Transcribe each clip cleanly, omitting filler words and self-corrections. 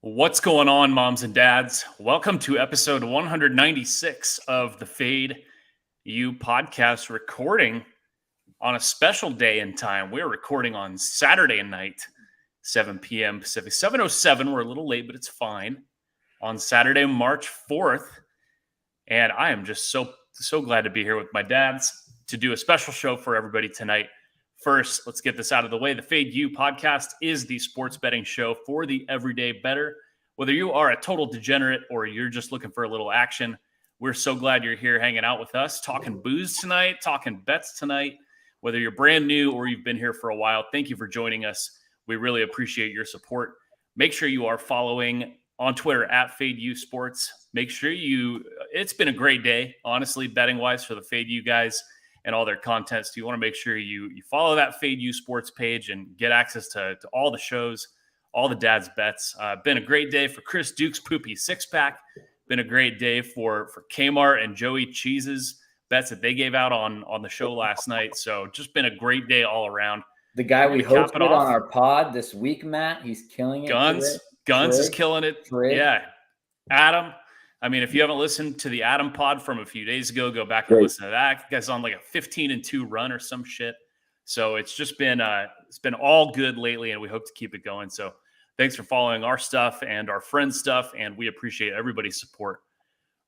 What's going on, moms and dads? Welcome to episode 196 of the Fade You podcast, recording on a special day and time. We're recording on Saturday night, 7 p.m. Pacific, 7:07. We're a little late, but it's fine. On Saturday, March 4th. And I am just so glad to be here with my dads to do a special show for everybody tonight. First, let's get this out of the way. The Fade You podcast is the sports betting show for the everyday bettor. Whether you are a total degenerate or you're just looking for a little action, we're so glad you're here hanging out with us, talking booze tonight, talking bets tonight. Whether you're brand new or you've been here for a while, thank you for joining us. We really appreciate your support. Make sure you are following on Twitter at Fade You Sports. Make sure it's been a great day, honestly, betting-wise for the Fade You guys and all their content. So you want to make sure you follow that Fade You Sports page and get access to all the shows, all the dad's bets. Been a great day for Chris Duke's Poopy Six-Pack. Been a great day for Kmart and Joey Cheese's bets that they gave out on the show last night. So just been a great day all around. The guy we hosted on our pod this week, Matt, he's killing it. Guns is killing it. Yeah. Adam. I mean, if you haven't listened to the Adam pod from a few days ago, go back and listen to that. You guys on like a 15-2 run or some shit. So it's just been all good lately, and we hope to keep it going. So thanks for following our stuff and our friends' stuff, and we appreciate everybody's support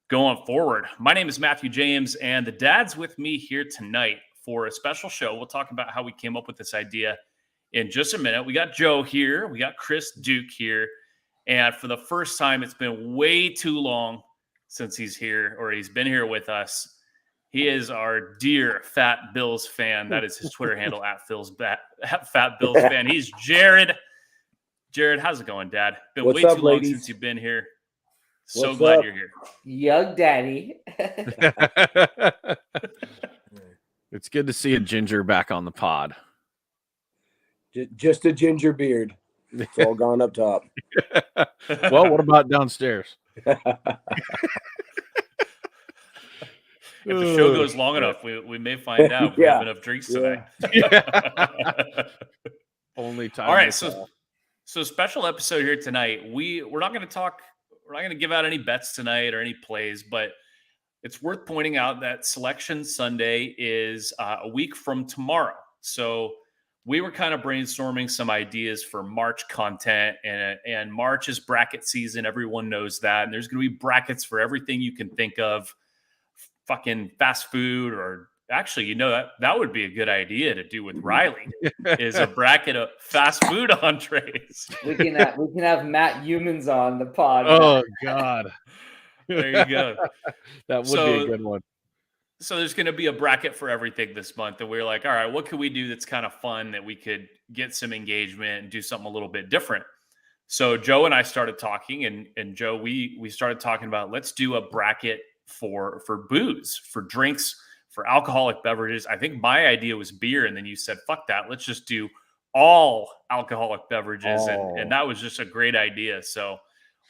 going forward. My name is Matthew James, and the dad's with me here tonight for a special show. We'll talk about how we came up with this idea in just a minute. We got Joe here. We got Chris Duke here. And for the first time, it's been way too long since he's here, or he's been here with us. He is our dear Fat Bills fan. That is his Twitter handle, at Fat Bills fan. He's Jared. Jared, how's it going, Dad? Been way too long since you've been here. So glad you're here. Young Daddy. It's good to see a ginger back on the pod. Just a ginger beard. It's all gone up top. Well, what about downstairs? If the show goes long enough, we may find out. We have enough drinks tonight. Only time. All right, so special episode here tonight. We're not going to give out any bets tonight or any plays, but it's worth pointing out that Selection Sunday is a week from tomorrow. So we were kind of brainstorming some ideas for March content, and March is bracket season. Everyone knows that. And there's going to be brackets for everything you can think of. Fucking fast food, or actually, that would be a good idea to do with Riley is a bracket of fast food entrees. We can have Matt Humans on the pod. Oh, God. There you go. That would be a good one. So there's going to be a bracket for everything this month. And we're like, all right, what could we do that's kind of fun that we could get some engagement and do something a little bit different? So Joe and I started talking, and Joe, we started talking about, let's do a bracket for booze, for drinks, for alcoholic beverages. I think my idea was beer. And then you said, fuck that. Let's just do all alcoholic beverages. And that was just a great idea. So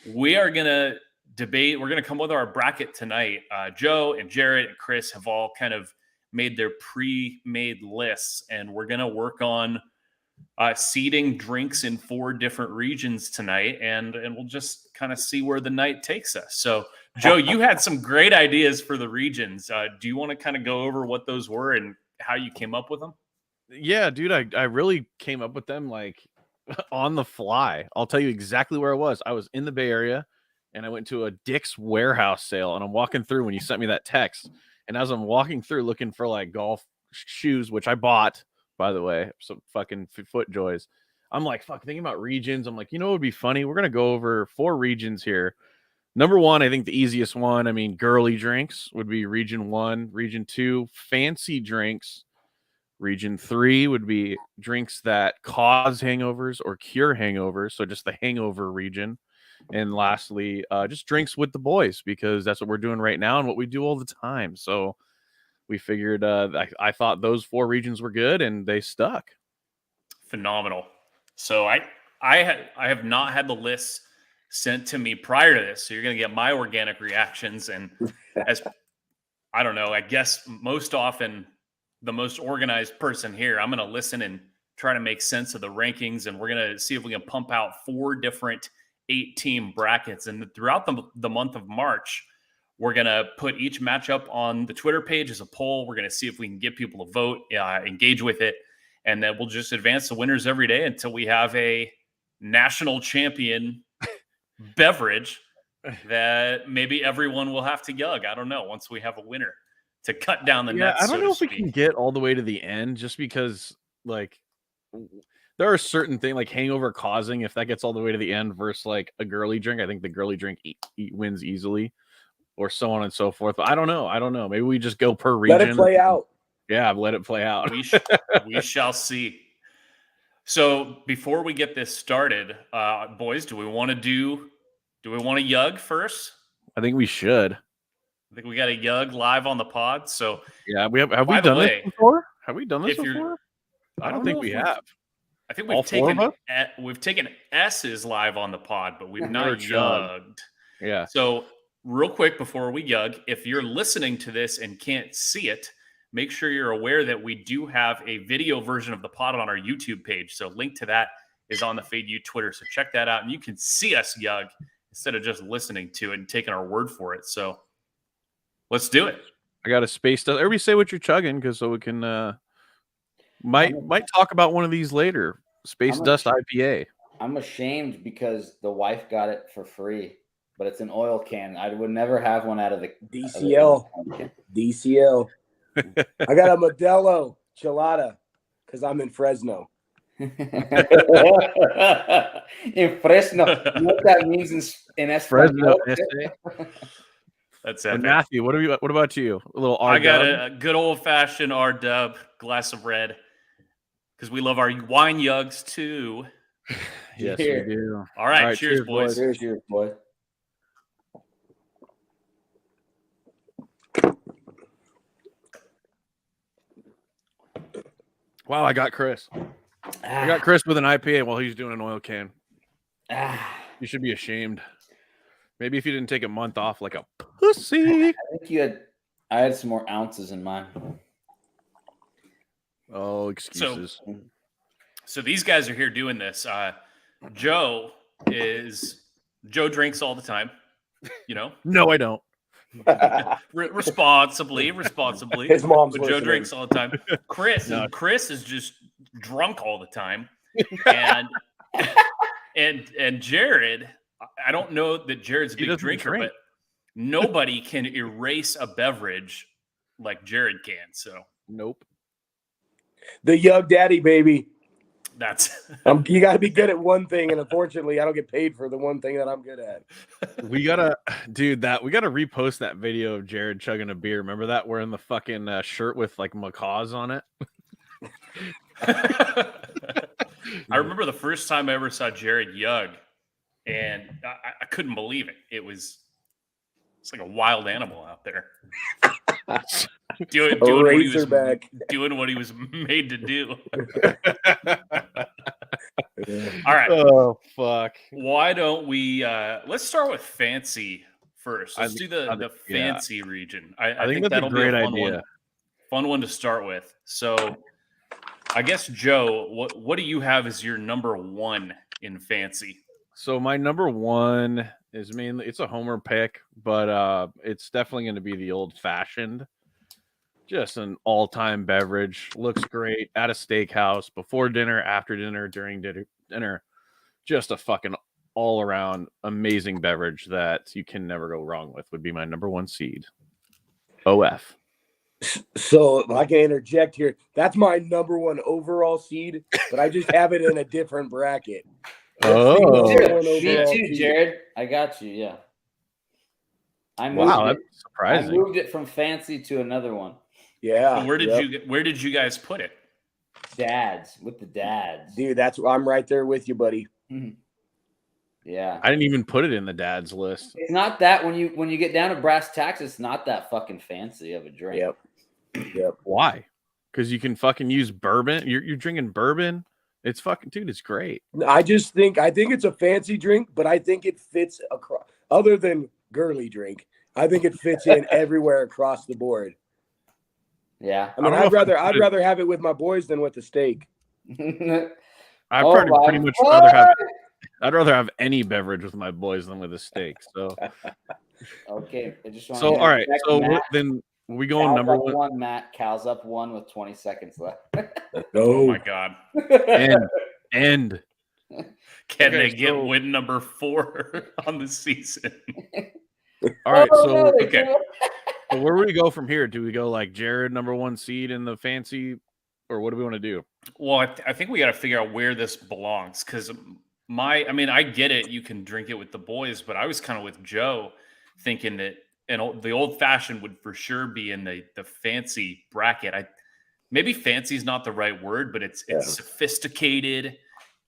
we are going to debate. We're going to come with our bracket tonight. Joe and Jared and Chris have all kind of made their pre-made lists, and we're going to work on seeding drinks in 4 different regions tonight, and we'll just kind of see where the night takes us. So, Joe, you had some great ideas for the regions. Do you want to kind of go over what those were and how you came up with them? Yeah, dude, I really came up with them like on the fly. I'll tell you exactly where I was. I was in the Bay Area, and I went to a Dick's warehouse sale, and I'm walking through when you sent me that text. And as I'm walking through looking for like golf shoes, which I bought, by the way, some fucking FootJoys, I'm like, thinking about regions. I'm like, what would be funny? We're going to go over 4 regions here. Number 1, I think the easiest one, girly drinks would be region 1. Region 2, fancy drinks. Region 3 would be drinks that cause hangovers or cure hangovers. So just the hangover region. And lastly, just drinks with the boys, because that's what we're doing right now and what we do all the time. So we figured I thought those 4 regions were good, and they stuck. Phenomenal. So I have not had the list sent to me prior to this. So you're going to get my organic reactions. And as I don't know, I guess most often the most organized person here, I'm going to listen and try to make sense of the rankings. And we're going to see if we can pump out 4 different 8-team brackets. And throughout the month of March, we're going to put each matchup on the Twitter page as a poll. We're going to see if we can get people to vote, engage with it. And then we'll just advance the winners every day until we have a national champion beverage that maybe everyone will have to yug. I don't know, once we have a winner to cut down the nets. I don't know if we can get all the way to the end, just because like there are certain things like hangover causing, if that gets all the way to the end versus like a girly drink. I think the girly drink wins easily, or so on and so forth. But I don't know. Maybe we just go per region. Let it play out. Yeah, let it play out. We shall see. So before we get this started, boys, do we want to yug first? I think we should. I think we got a yug live on the pod. So yeah, have we done this before? Have we done this before? I don't think we have. I think we've taken S's live on the pod, but we've not yugged. Yeah. So real quick before we yug, if you're listening to this and can't see it, make sure you're aware that we do have a video version of the pod on our YouTube page. So link to that is on the Fade U Twitter. So check that out, and you can see us yug instead of just listening to it and taking our word for it. So let's do it. I got a space dust. Everybody say what you're chugging, because so we can might talk about one of these later. Space Dust IPA. I'm ashamed because the wife got it for free, but it's an oil can. I would never have one out of the DCL. DCL. I got a Modelo Chelada because I'm in Fresno. In Fresno. You know what that means in Espanol? Fresno. That's it. Matthew, what about you? A little R. I got a good old-fashioned R-dub glass of red because we love our wine yugs too. Yes, we do. All right, cheers, boys. Cheers, boys. Wow, I got Chris. I got Chris with an IPA while he's doing an oil can. You should be ashamed. Maybe if you didn't take a month off like a pussy. I think I had some more ounces in mine. Oh, excuses. So these guys are here doing this. Joe drinks all the time, you know? No, I don't. Responsibly. His mom's but Joe drinks all the time. Chris is just drunk all the time. And Jared, I don't know that Jared's a big drinker, but nobody can erase a beverage like Jared can. So nope. The Yug Daddy, baby. You got to be good at one thing, and unfortunately, I don't get paid for the one thing that I'm good at. We gotta repost that video of Jared chugging a beer. Remember that, wearing the fucking shirt with like macaws on it? I remember the first time I ever saw Jared yug, and I couldn't believe it. It's like a wild animal out there. doing what he was made to do. All right. Oh fuck. Why don't we let's start with fancy first. Let's do the fancy region. I think that'll be a fun idea. Fun one to start with. So I guess Joe, what do you have as your number one in fancy? So my number one is mainly, it's a homer pick, but it's definitely going to be the old fashioned. Just an all-time beverage. Looks great at a steakhouse, before dinner, after dinner, during dinner. Just a fucking all-around amazing beverage that you can never go wrong with. Would be my number one seed. OF. So if I can interject here, that's my number one overall seed, but I just have it in a different bracket. Oh, me too, Jared. I got you. Yeah. That's surprising. I moved it from fancy to another one. Yeah. So where did you guys put it? Dads, with the dads. Dude, I'm right there with you, buddy. Mm-hmm. Yeah. I didn't even put it in the dad's list. It's not that when you get down to brass tacks, it's not that fucking fancy of a drink. Yep. Why? Because you can fucking use bourbon. You're drinking bourbon. It's fucking, dude, it's great. I think it's a fancy drink, but I think it fits across, other than girly drink. I think it fits in everywhere across the board. Yeah. I mean, I'd rather have it with my boys than with the steak. I'd pretty much rather have it. I'd rather have any beverage with my boys than with a steak. So, Okay, I just want so all right. check So Matt. then we going Cal's number up one. one. Matt, Cal's up 1 with 20 seconds left. Oh my No. God. End. Can Okay, they get so- win number 4 on the season? All right. Oh, So, no, they okay. do. so where do we go from here? Do we go like Jared, number 1 seed in the fancy, or what do we want to do? Well, I think we got to figure out where this belongs because I mean, I get it. You can drink it with the boys, but I was kind of with Joe thinking that the old fashioned would for sure be in the fancy bracket. Maybe fancy is not the right word, but it's sophisticated.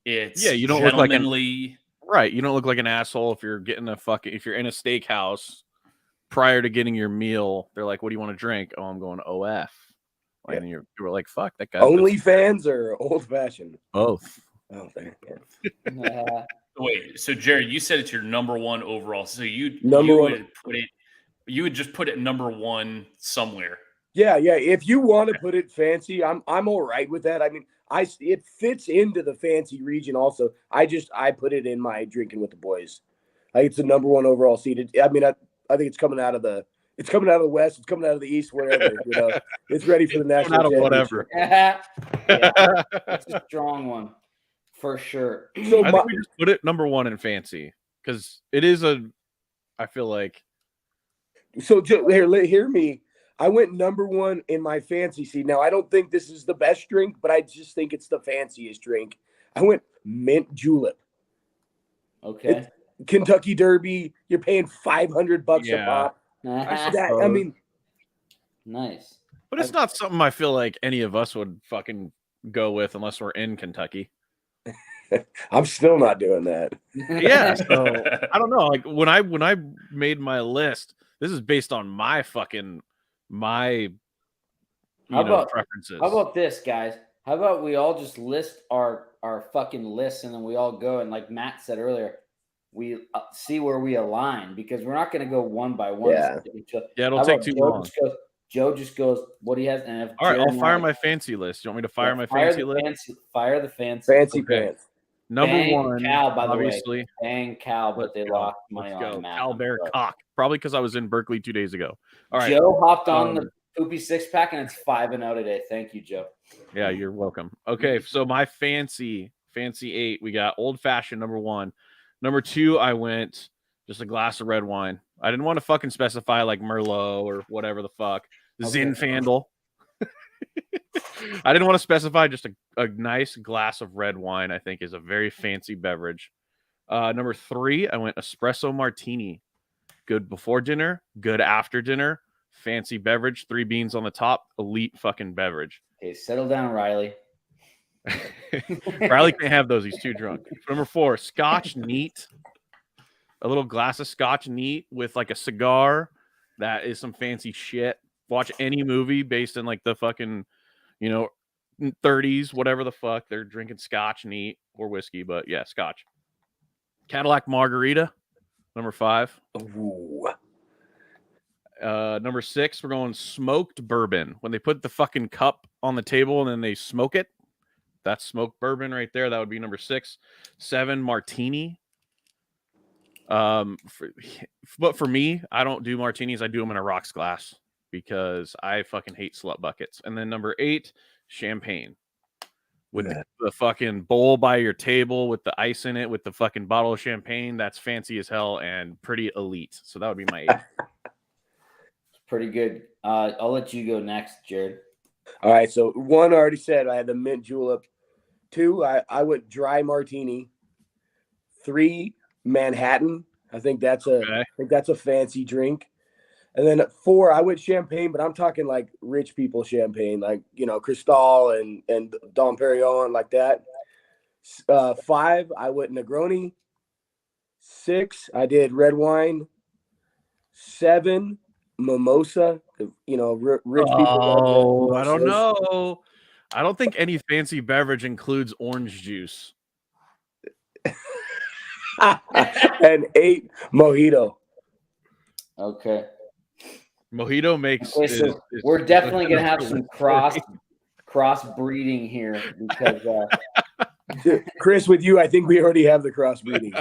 It's You don't look like gentlemanly. Right. You don't look like an asshole if you're getting if you're in a steakhouse prior to getting your meal. They're like, "What do you want to drink?" "Oh, I'm going OF." Yeah. And you were like, "Fuck that guy." Only fans or old fashioned? Both. Oh, thank you. Wait, so Jared, you said it's your number 1 overall. So you would just put it number 1 somewhere. Yeah. If you want to put it fancy, I'm all right with that. I mean, it fits into the fancy region. Also, I put it in my drinking with the boys. Like it's the number 1 overall seed. I mean, I think it's coming out of the West. It's coming out of the East. Whatever. It's ready for the national Out of championship. whatever. Yeah, it's a strong one for sure. So I think we just put it number 1 in fancy because it is I feel like. So hear me. I went number 1 in my fancy seed. Now I don't think this is the best drink, but I just think it's the fanciest drink. I went mint julep. Okay. It's Kentucky Derby. You're paying $500 a pop. I mean, nice. But it's not something I feel like any of us would fucking go with unless we're in Kentucky. I'm still not doing that. Yeah, so I don't know. Like when I made my list, this is based on my preferences. How about this, guys? How about we all just list our fucking lists, and then we all go and, like Matt said earlier, we see where we align because we're not going to go one by one. Yeah. It'll take too long. Joe just goes what he has, and if all right, Jared I'll fire my fancy list. You want me to fire my fire fancy list? Fire the fancy. Fancy pants. Number Bang 1, Cal, by obviously. the way. Bang Cal, but they lost money on Matt. Cal Bear cock. Probably because I was in Berkeley 2 days ago. All right. Joe hopped on the poopy 6-pack, and it's 5-0 today. Thank you, Joe. Yeah, you're welcome. Okay, so my fancy 8, we got old fashioned number 1. Number 2, I went just a glass of red wine. I didn't want to fucking specify like Merlot or whatever the fuck. Zinfandel. I didn't want to specify, just a nice glass of red wine, I think is a very fancy beverage. Number 3, I went espresso martini. Good before dinner, good after dinner, fancy beverage, 3 beans on the top, elite fucking beverage. Okay, settle down, Riley. Riley can't have those. He's too drunk. Number 4, Scotch neat. A little glass of Scotch neat with like a cigar. That is some fancy shit. Watch any movie based in like the fucking, 30s, whatever the fuck. They're drinking Scotch neat or whiskey, but yeah, Scotch. Cadillac margarita. Number 5. Ooh. Number 6, we're going smoked bourbon. When they put the fucking cup on the table and then they smoke it, that's smoked bourbon right there. That would be number 6. 7, martini. But for me, I don't do martinis. I do them in a rocks glass because I fucking hate slut buckets. And then number 8, champagne. With the fucking bowl by your table with the ice in it, with the fucking bottle of champagne. That's fancy as hell and pretty elite. So that would be my 8. Pretty good. I'll let you go next, Jared. All right. So 1 I already said I had the mint julep. 2, I went dry martini. 3, Manhattan. I think that's a fancy drink. And then 4, I went champagne, but I'm talking like rich people champagne, like, Cristal and Dom Perignon, like that. 5, I went Negroni. 6, I did red wine. 7, mimosa. Rich people. Oh, I don't know. I don't think any fancy beverage includes orange juice. And 8, mojito. Okay. Mojito makes. Okay, so we're definitely gonna have some cross breeding here because Chris, with you, I think we already have the crossbreeding.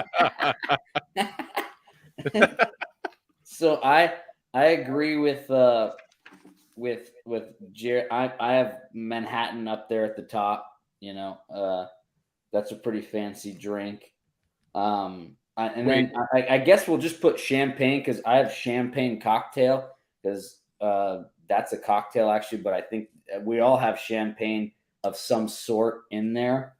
So I agree with Jared. I have Manhattan up there at the top. You know, that's a pretty fancy drink. Then I guess we'll just put champagne because I have champagne cocktail because that's a cocktail actually, but I think we all have champagne of some sort in there.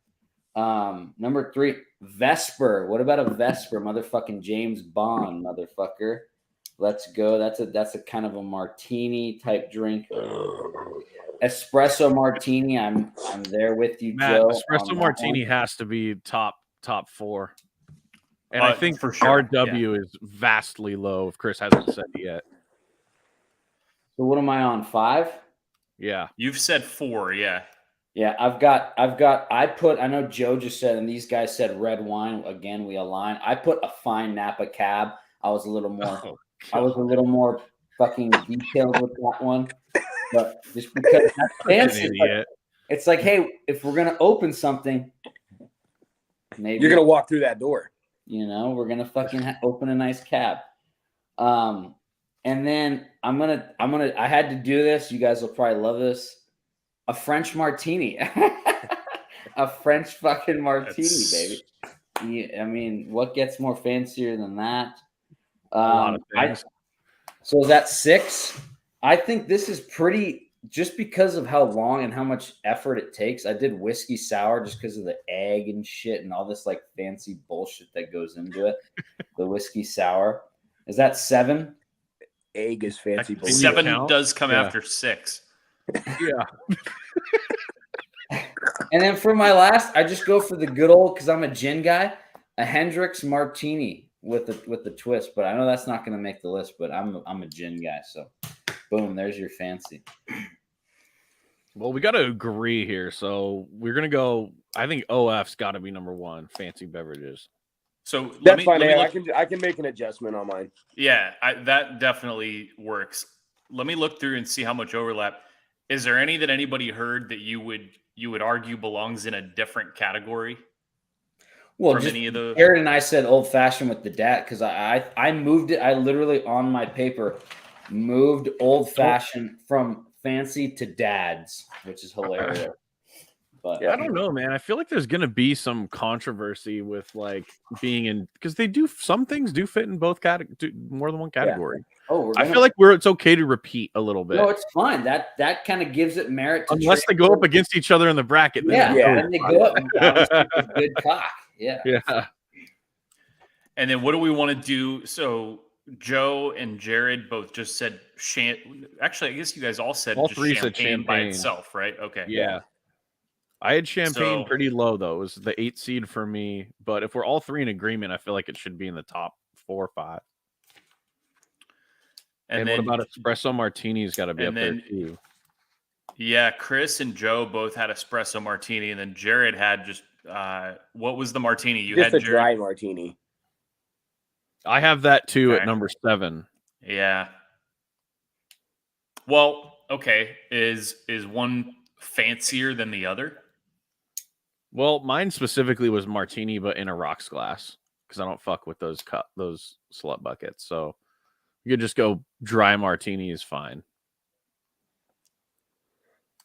Number 3, Vesper. What about a Vesper? Motherfucking James Bond, motherfucker. Let's go. That's a kind of a martini type drink. Espresso martini. I'm there with you, Matt, Joe. Espresso martini has to be top 4. And I think for sure, RW is vastly low if Chris hasn't said it yet. So what am I on? 5? Yeah. You've said 4, yeah. Yeah, I know Joe just said, and these guys said red wine. Again, we align. I put a fine Napa cab. I was a little more fucking detailed with that one. But just because that's fancy, it's like, hey, if we're gonna open something, maybe you're gonna walk through that door. You know, we're gonna fucking open a nice cab. And then I had to do this. You guys will probably love this. A French martini. A French fucking martini, baby. Yeah, I mean, what gets more fancier than that? A lot of things. So is that 6? I think this is pretty, just because of how long and how much effort it takes. I did whiskey sour just because of the egg and shit and all this like fancy bullshit that goes into it. The whiskey sour. Is that 7? Egg is fancy bullshit. 7 does come after 6. Yeah. And then for my last, I just go for the good old, because I'm a gin guy, a Hendrix martini with the twist. But I know that's not going to make the list. But I'm a gin guy, so boom, there's your fancy. Well, we got to agree here, so we're gonna go. I think OF's got to be number 1. Fancy beverages. So that's fine. I can make an adjustment on mine. Yeah, that definitely works. Let me look through and see how much overlap. Is there any that anybody heard that you would argue belongs in a different category? Well, just any of those? Aaron and I said old fashioned with the dad because I moved it. I literally on my paper moved old fashioned from fancy to dads, which is hilarious. But I don't know, man. I feel like there's gonna be some controversy with like being in, because some things do fit in both more than one category. Yeah. Oh, I feel like it's okay to repeat a little bit. No, it's fine. That kind of gives it merit. Unless they go up against each other in the bracket. Then they go up. Good cock. Yeah. And then what do we want to do? So Joe and Jared both just said actually, I guess you guys all said champagne by itself, right? Okay. Yeah. I had champagne pretty low though. It was the 8 seed for me. But if we're all 3 in agreement, I feel like it should be in the top 4 or 5. And then, what about espresso martini's got to be up there too? Yeah, Chris and Joe both had espresso martini, and then Jared had just what was the martini? You just had a dry martini. I have that too at number 7. Yeah. Well, okay. Is one fancier than the other? Well, mine specifically was martini, but in a rocks glass because I don't fuck with those slut buckets. So you could just go dry martini is fine.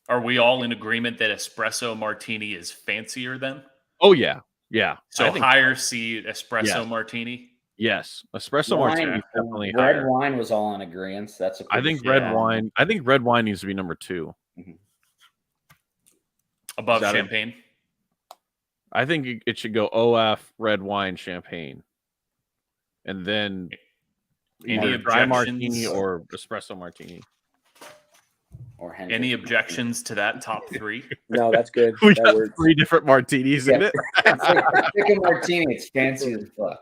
Are we all in agreement that espresso martini is fancier then? Oh yeah, yeah. So higher seed espresso martini. Yes, espresso martini is definitely red higher. Wine was all in agreement. That's I think red wine. I think red wine needs to be number 2. Mm-hmm. Above champagne. I think it should go OF, red wine, champagne, and then either dry martini or espresso martini. Or any objections to that top 3? No, that's good. We got 3 different martinis in it. It's like pick a martini. It's fancy as fuck.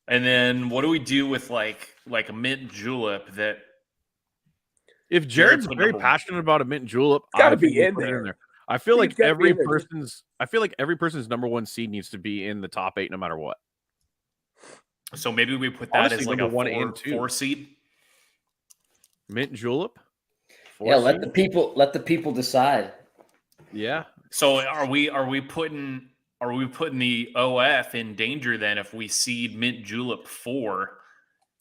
And then what do we do with like a mint julep that? If Jared's very passionate about a mint julep, it's got to be in there. I feel like every person's number 1 seed needs to be in the top 8 no matter what. So maybe we put that as like a 4 seed. Mint julep. Let the people decide. Yeah. So are we putting the OF in danger then if we seed mint julep 4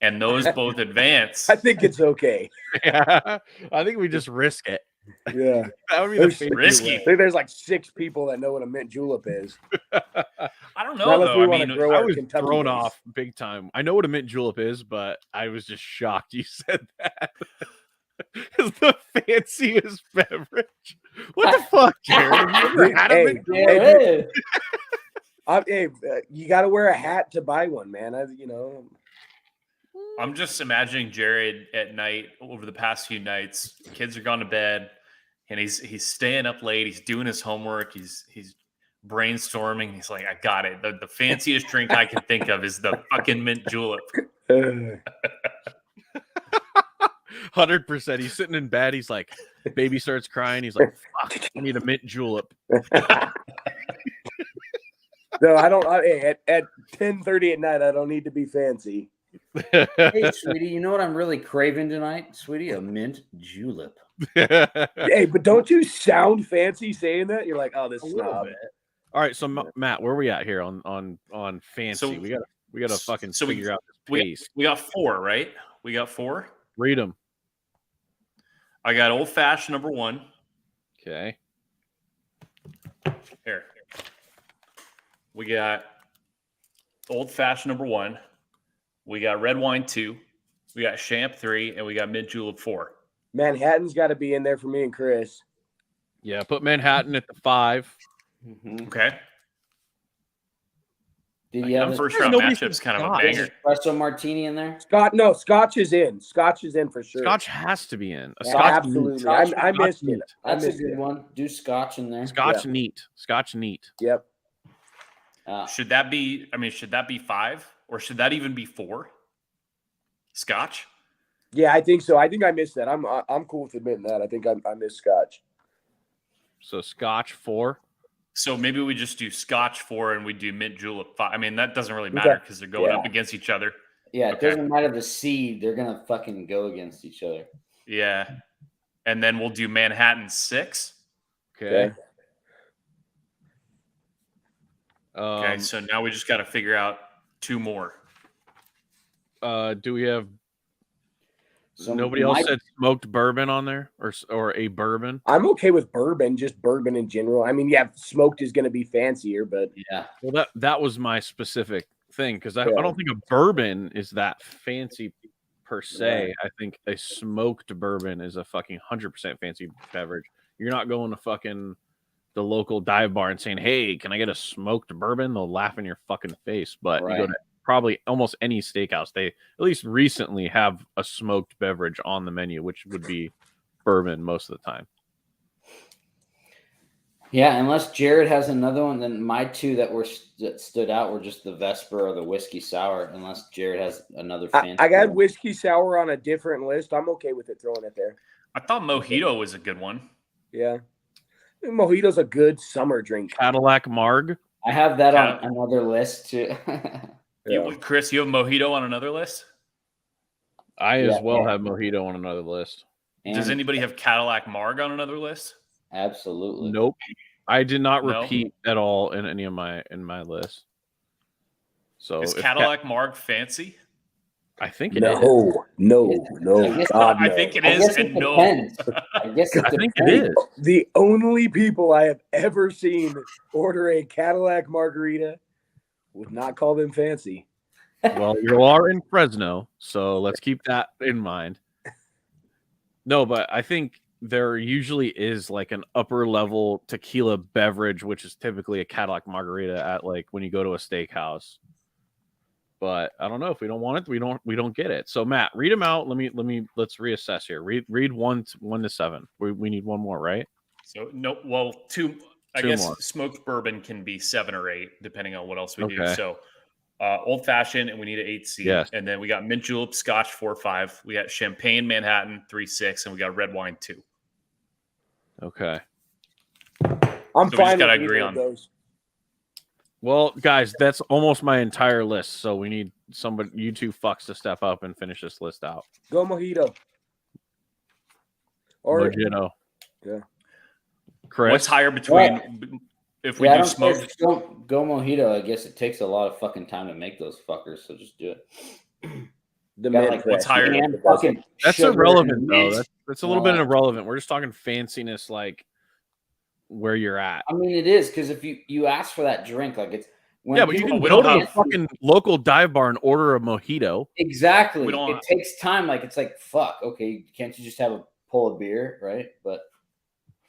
and those both advance? I think it's okay. Yeah. I think we just risk it. Yeah. That would be the risky. I think there's like 6 people that know what a mint julep is. I don't know Not unless though. we I want to mean, grow I our was Kentucky thrown base. off big time. I know what a mint julep is, but I was just shocked you said that. It's the fanciest beverage. What the fuck, Jared? Have you ever had a mint julep? You got to wear a hat to buy one, man. I'm just imagining Jared at night over the past few nights. Kids are gone to bed, and he's staying up late. He's doing his homework. He's brainstorming. He's like, I got it. The fanciest drink I can think of is the fucking mint julep. 100%. He's sitting in bed. He's like, baby starts crying. He's like, fuck, I need a mint julep. No, I don't. At 10:30 at night, I don't need to be fancy. Hey, sweetie, you know what I'm really craving tonight, sweetie? A mint julep. Hey, but don't you sound fancy saying that? You're like, oh, this snob. All right, so Matt, where are we at here on fancy? So, we gotta fucking figure out this pace. We got 4, right? We got 4. Read them. I got old fashioned number 1. Okay. Here. We got old fashioned number 1. We got red wine 2. We got champ 3, and we got mint julep 4. Manhattan's got to be in there for me and Chris. Yeah, put Manhattan at the 5. Mm-hmm. Okay. Did you have first round matchup's kind of a banger. Espresso martini in there? Scotch is in. Scotch is in for sure. Scotch has to be in. Absolutely. I missed it. That's a good one. Do scotch in there. Scotch neat. Scotch neat. Yep. Should that be 5 or should that even be 4? Scotch? Yeah, I think so. I think I missed that. I'm cool with admitting that. I think I missed Scotch. So Scotch 4. So maybe we just do Scotch 4 and we do mint julep 5. I mean, that doesn't really matter because they're going up against each other. Yeah, it doesn't matter the seed. They're going to fucking go against each other. Yeah. And then we'll do Manhattan 6. Okay. Okay, so now we just got to figure out 2 more. Do we have nobody else said smoked bourbon on there or a bourbon? I'm okay with bourbon, just bourbon in general. I mean, yeah, smoked is going to be fancier, but yeah. Well, that was my specific thing because I don't think a bourbon is that fancy per se. Right. I think a smoked bourbon is a fucking 100% fancy beverage. You're not going to fucking the local dive bar and saying, "Hey, can I get a smoked bourbon?" They'll laugh in your fucking face. But you go to probably almost any steakhouse, they at least recently have a smoked beverage on the menu, which would be bourbon most of the time. Yeah, unless Jared has another one, then my 2 that stood out were just the Vesper or the whiskey sour. Unless Jared has another fancy. I got whiskey sour on a different list. I'm okay with it throwing it there. I thought mojito was a good one. Yeah, mojito's a good summer drink. Cadillac Marg. I have that on another list too. Chris, you have mojito on another list? I as well have mojito on another list. And does anybody have Cadillac Marg on another list? Absolutely. Nope. I did not repeat at all in any of my list. So is Cadillac Marg fancy? I think it is. No. I think it is, and no. I guess I think it is. The only people I have ever seen order a Cadillac margarita would not call them fancy. Well, you are in Fresno, so let's keep that in mind. No, but I think there usually is like an upper level tequila beverage, which is typically a Cadillac margarita at like when you go to a steakhouse. But I don't know if we don't want it, we don't get it. So Matt, read them out. Let's reassess here. Read 1 to 7. We need one more, right? So no, well, 2. I guess more. Smoked bourbon can be 7 or 8 depending on what else we do. So old fashioned, and we need an 8 seed. Yes. And then we got mint julep, Scotch 4, 5. We got champagne Manhattan 3, 6, and we got red wine 2. Okay. I'm fine. Got to agree on those. Well, guys, that's almost my entire list. So we need you 2 fucks to step up and finish this list out. Go mojito. Or mojito. Yeah. Chris? What's higher between if we do smoke? Don't go mojito. I guess it takes a lot of fucking time to make those fuckers. So just do it. What's higher? That's irrelevant though. That's a little bit irrelevant. We're just talking fanciness, like where you're at. I mean, it is because if you ask for that drink, like it's but you can go to a fucking local dive bar and order a mojito. Exactly. It takes time. Like it's like fuck. Okay, can't you just have a pull of beer, right? But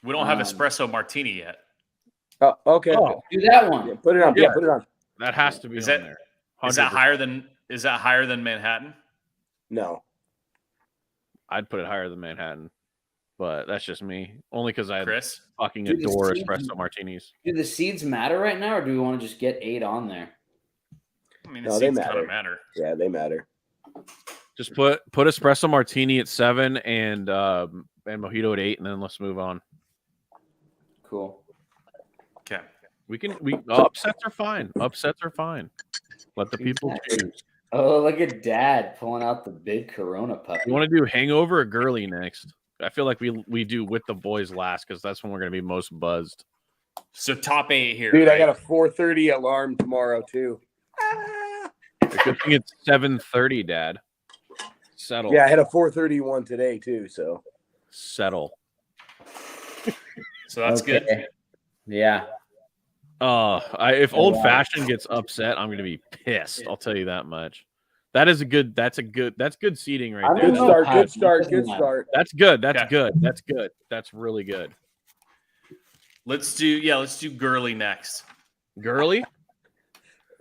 we don't have espresso martini yet. Oh, okay. Oh, do that one. Yeah, put it on. Yeah, put it on. That has to be on there. 100%. Is that higher than Manhattan? No. I'd put it higher than Manhattan, but that's just me. Only because I fucking do adore espresso martinis. Do the seeds matter right now, or do we want to just get 8 on there? I mean, the seeds kind of matter. Yeah, they matter. Just put espresso martini at 7 and mojito at 8, and then let's move on. Cool. Okay. Upsets are fine. Upsets are fine. Let the people choose. Oh, look at Dad pulling out the big Corona puppy. You want to do hangover or girly next? I feel like we do with the boys last because that's when we're going to be most buzzed. So top 8 here. Dude, right? I got a 4:30 alarm tomorrow too. Good thing it's 7:30, Dad. Settle. Yeah, I had a 4:31 today too, so. Settle. So that's good. Yeah. If Old Fashioned gets upset, I'm gonna be pissed. I'll tell you that much. That's good seating right there. Good start. That's good. That's really good. Let's do girly next. Girly?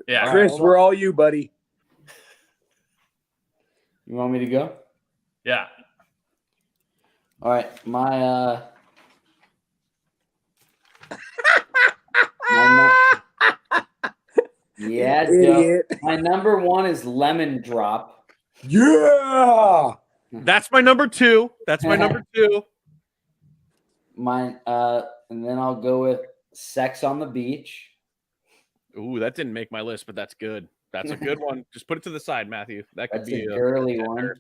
Yeah. Chris, we're all you, buddy. You want me to go? Yeah. All right. My yeah, Joe. My number 1 is lemon drop. Yeah. That's my number 2. Mine, and then I'll go with Sex on the Beach. Ooh, that didn't make my list, but that's good. That's a good one. Just put it to the side, Matthew. That's a girly one.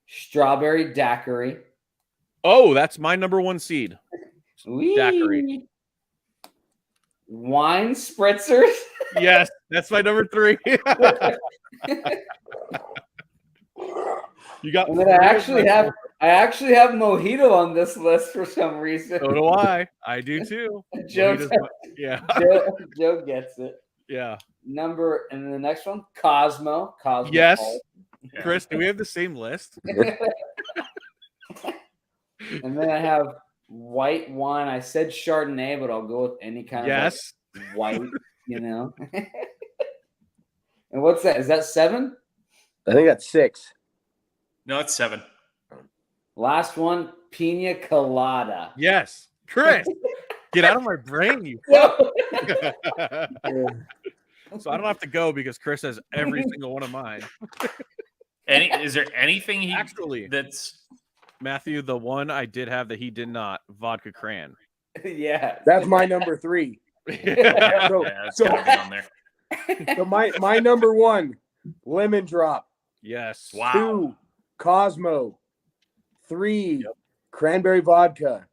Strawberry daiquiri. Oh, that's my number 1 seed. Daiquiri. Wine spritzers. Yes, that's my number 3. You got. And then I actually have mojito on this list for some reason. So do I. I do too. Joe gets it. Yeah. And the next one, Cosmo. Yes. Chris, do we have the same list? And then I have white wine. I said Chardonnay, but I'll go with any kind of white, And what's that? Is that 7? I think that's 6. No, it's 7. Last one, Pina Colada. Yes. Chris, get out of my brain, you fuck. So I don't have to go because Chris has every single one of mine. Is there anything that's Matthew, the one I did have that he did not, vodka cran. Yeah. That's my number 3. That's gotta be on there. So my number 1, lemon drop. Yes. Wow. 2, Cosmo. 3, cranberry vodka.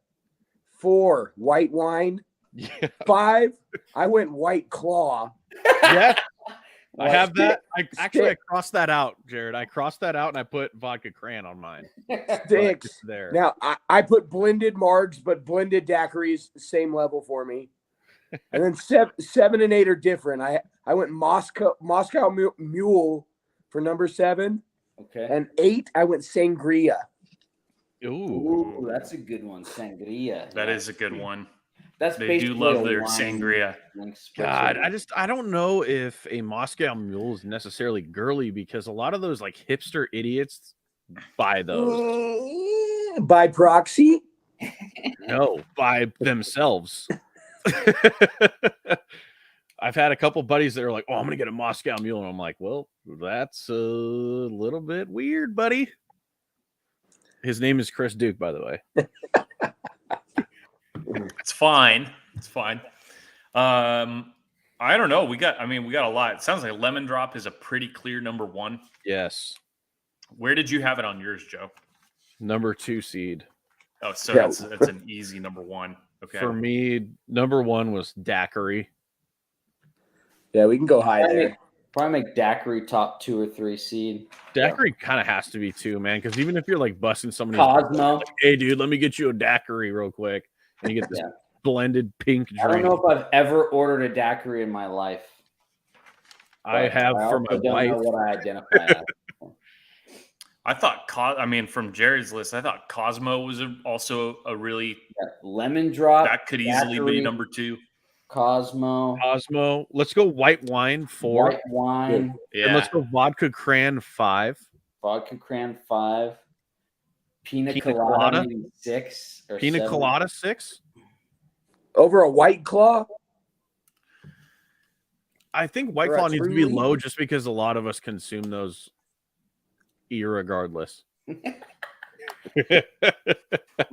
4, white wine. Yeah. 5, I went White Claw. Yeah. I have that. I crossed that out, Jared. I crossed that out and I put vodka cran on mine. 6 there. Now I put blended margs, but blended daiquiris, same level for me. And then 7 and 8 are different. I went Moscow Mule for number 7. Okay. And 8, I went Sangria. Ooh, that's a good one. Sangria. That is a good one. They do love their sangria. God, I don't know if a Moscow Mule is necessarily girly because a lot of those like hipster idiots buy those. By proxy? No, by themselves. I've had a couple buddies that are like, "Oh, I'm gonna get a Moscow Mule," and I'm like, "Well, that's a little bit weird, buddy." His name is Chris Duke, by the way. It's fine. I don't know. We got a lot. It sounds like lemon drop is a pretty clear number 1. Yes. Where did you have it on yours, Joe? Number 2 seed. Oh, so that's an easy number 1. Okay. For me, number 1 was daiquiri. Yeah, we can go high there. Probably make daiquiri top 2 or 3 seed. Daiquiri kind of has to be 2, man, because even if you're like busting somebody's Cosmo, like, hey dude, let me get you a daiquiri real quick, and you get this blended pink drink. I don't know if I've ever ordered a daiquiri in my life. I have for my wife. Know what I identify as. I thought, from Jared's list, I thought Cosmo was also a really lemon drop. That could easily be number 2. Cosmo. Let's go white wine 4. White wine. Yeah. And let's go vodka cran 5. Vodka cran 5. Pina colada 6 or Pina 7. colada 6. Over a White Claw. I think White Claw needs to be low just because a lot of us consume those irregardless. We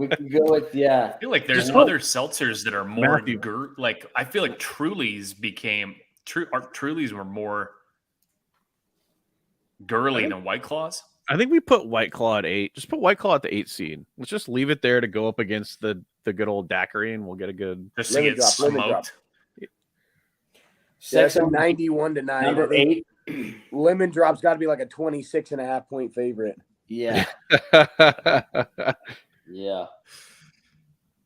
can go with I feel like there's other seltzers that are more I feel like Truly's Truly's were more girly than White Claws. I think we put White Claw at 8. Just put White Claw at the 8 seed. Let's just leave it there to go up against the good old daiquiri, and we'll get a good just to get smoked. That's a 91 to 9. Number 8. Lemon Drop's got to be like a 26.5 point favorite. Yeah. Yeah.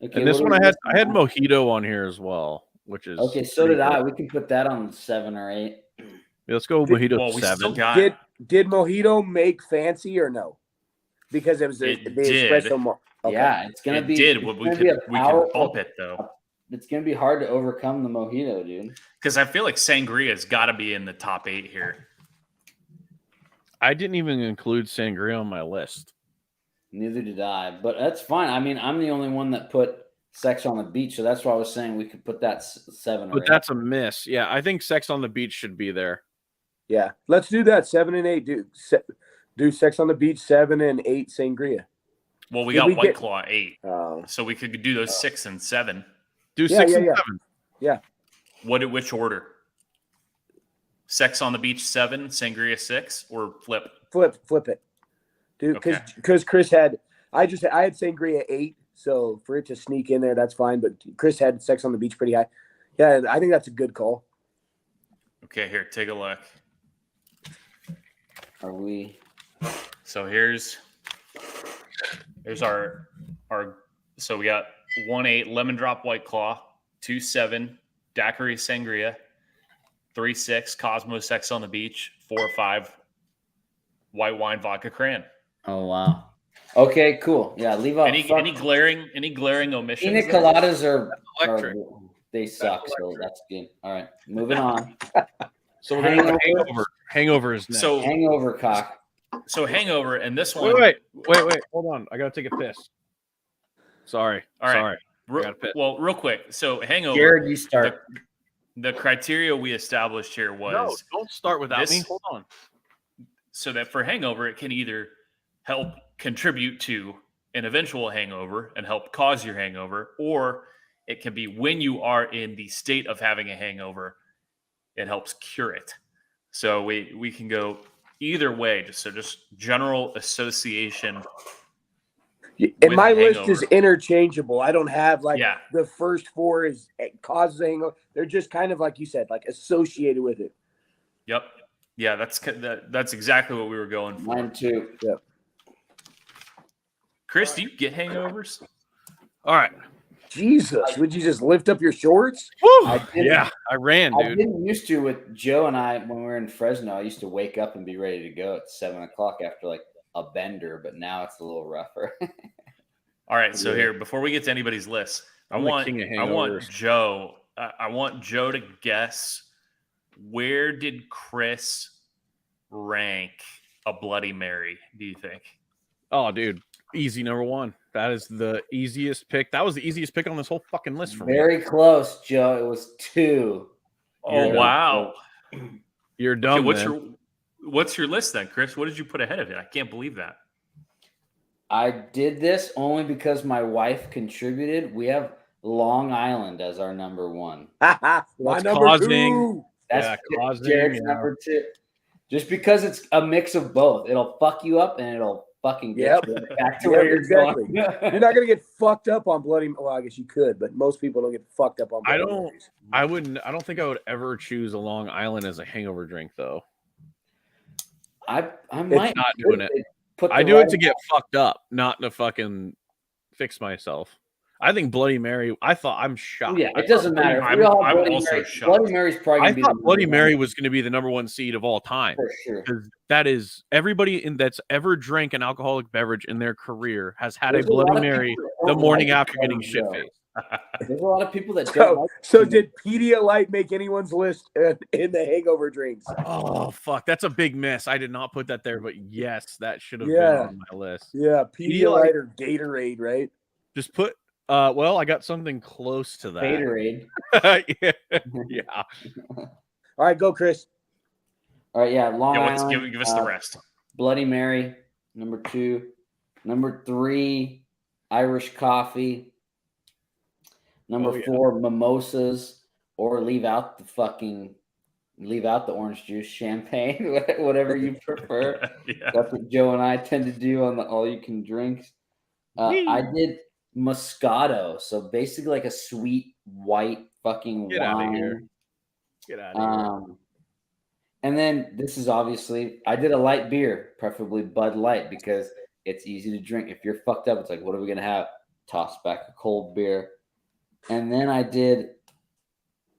Okay, and this one I had Mojito on here as well, which is okay. So did I. We can put that on 7 or 8. Yeah, let's go Mojito 7. Did Mojito make fancy or no? Because it was the espresso. Okay. Yeah, it's gonna be. We could bump it though. It's gonna be hard to overcome the Mojito, dude. Because I feel like Sangria's got to be in the top 8 here. I didn't even include Sangria on my list. Neither did I, but that's fine. I mean, I'm the only one that put Sex on the Beach, so that's why I was saying we could put that 7 or 8. But that's a miss. Yeah, I think Sex on the Beach should be there. Yeah, let's do that. 7 and 8. Do Sex on the Beach 7 and 8 Sangria. Well, we got White Claw 8, so we could do those 6 and 7. Do 6 and 7. Yeah. Which order? Sex on the Beach 7, Sangria 6, or flip? Flip it, dude. Because Chris had I had Sangria 8, so for it to sneak in there, that's fine. But Chris had Sex on the Beach pretty high. Yeah, I think that's a good call. Okay, here, take a look. Are we? So here's our. So we got 1-8 Lemon Drop White Claw, 2-7 Daiquiri Sangria, 3-6 Cosmo Sex on the Beach, 4-5 White Wine Vodka Cran. Oh wow. Okay, cool. Yeah, leave out any glaring omissions. Pina coladas are electric. They suck, so that's good. All right, moving on. So we're gonna have Hangover. Hangover is next. So Hangover, cock. So Hangover, and this one. Wait. Hold on. I gotta take a piss. Sorry. All right. Sorry. Well, real quick. So Hangover. Jared, you start. The criteria we established here was. No, don't start without me. Hold on. So that for Hangover, it can either help contribute to an eventual hangover and help cause your hangover, or it can be when you are in the state of having a hangover, it helps cure it. So we can go either way, just general association. And my list is interchangeable. I don't have the first 4 is causes a hangover. They're just kind of like you said, like associated with it. Yep. Yeah, that's exactly what we were going for. Mine too. Yep. Chris, do you get hangovers? All right. Jesus, would you just lift up your shorts? I ran, dude. I didn't used to with Joe and I when we were in Fresno. I used to wake up and be ready to go at 7 o'clock after like a bender, but now it's a little rougher. All right, so here before we get to anybody's list, I want Joe to guess where did Chris rank a Bloody Mary, do you think? Oh, dude, easy number 1. That is the easiest pick. That was the easiest pick on this whole fucking list for me. Very close, Joe. It was 2. Oh, wow. You're dumb. Okay, what's your list then, Chris? What did you put ahead of it? I can't believe that. I did this only because my wife contributed. We have Long Island as our number 1. My number 2. That's Jared's number 2. Just because it's a mix of both. It'll fuck you up and it'll fucking get you back to where you're exactly. going. You're not gonna get fucked up on Bloody. Well, I guess you could, but most people don't get fucked up on Bloody Marys. I don't think I would ever choose a Long Island as a hangover drink, though. I might not doing it. I do it to get fucked up, not to fucking fix myself. I think Bloody Mary. I'm shocked. Yeah, it doesn't matter. I'm also shocked. Bloody Mary's probably. I thought Bloody Mary was going to be the number one seed of all time. For sure. Because that is everybody that's ever drank an alcoholic beverage in their career has had a Bloody Mary the morning after getting shit faced. There's a lot of people that don't. So did Pedialyte make anyone's list in the hangover drinks? Oh fuck, that's a big miss. I did not put that there, but yes, that should have been on my list. Yeah, Pedialyte or Gatorade, right? Just put. Well, I got something close to that. Gatorade. Yeah. All right, go, Chris. All right, Long Island. Give us the rest. Bloody Mary, number 2. Number 3, Irish coffee. Number 4, mimosas, or leave out the orange juice, champagne, whatever you prefer. That's what Joe and I tend to do on the all-you-can-drinks. I did Moscato, so basically like a sweet white fucking Get wine. Out of here. Get out of here. And then this is obviously I did a light beer, preferably Bud Light, because it's easy to drink. If you're fucked up, it's like, what are we gonna have? Toss back a cold beer. And then I did